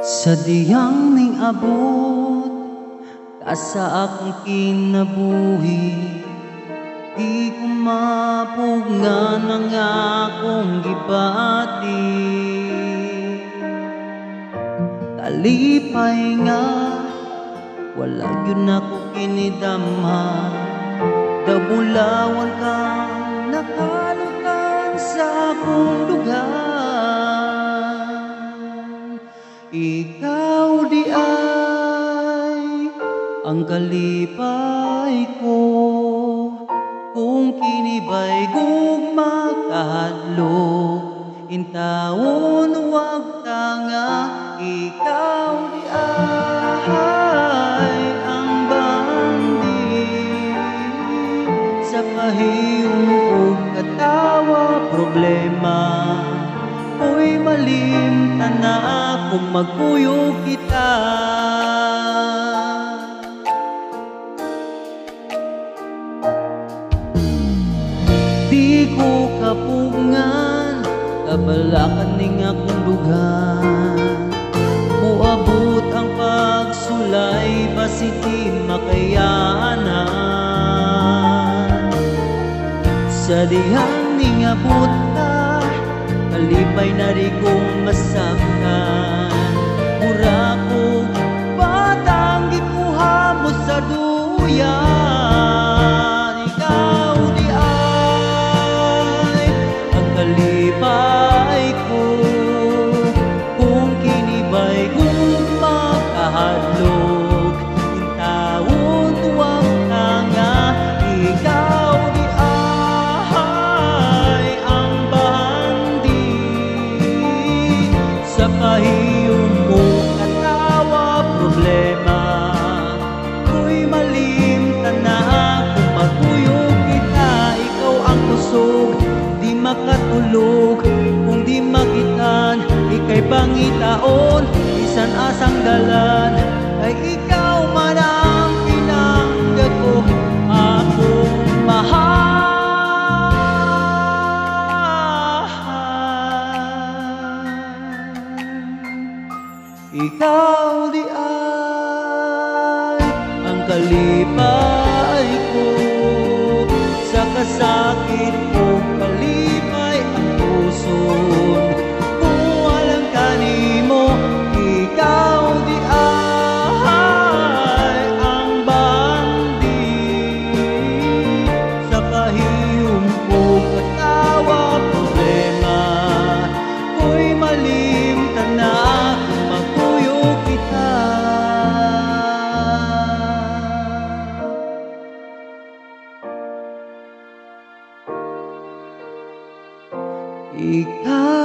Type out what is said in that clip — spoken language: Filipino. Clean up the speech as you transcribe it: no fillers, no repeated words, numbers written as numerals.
Sa diyang ning abot ka sa akong kinabuhi, di ko mapugnan ang akong gibati. Kalipay nga wala yun ako kinidamhan, dabulawan kang nakalutan sa akong lugar. Ikaw di ay ang kalipay ko, kung kinibay gugma kahadlok, intawon wag tanga. Ikaw di ay ang bandi sa pahiyong ug katawa problema. Uy malim tana kung magkuyog kita. Di ko kapugngan kabalakan ning akong dugan, muabot ang pagsulay basi di makayanan. Sa dihang ning abot ka, kalipay na rin kong masaktan. Mura ko batang gikuha mo sa duyan. Ikaw di ay ang kalipay ko, kung kinibay kong makahadlok, intawon tuwang tanga. Ikaw di ay ang bandi sa pahiyong mo katawa problema. Uy malim tana kung magkuyog kita. Ikaw ang kusog di makatulog kung di makitan. Ika'y pangitaon bisan asang dalan, ay ikaw man ang pinangga ko akong mahal. Ikaw di ay ang kalipay ko, sa kasakit kong kalipay ang puso. Kung walang kanimo, ikaw di ay ang bandi sa kahiyong ko katawa problema. Uy malim tana kung magkuyog kita. Ikaw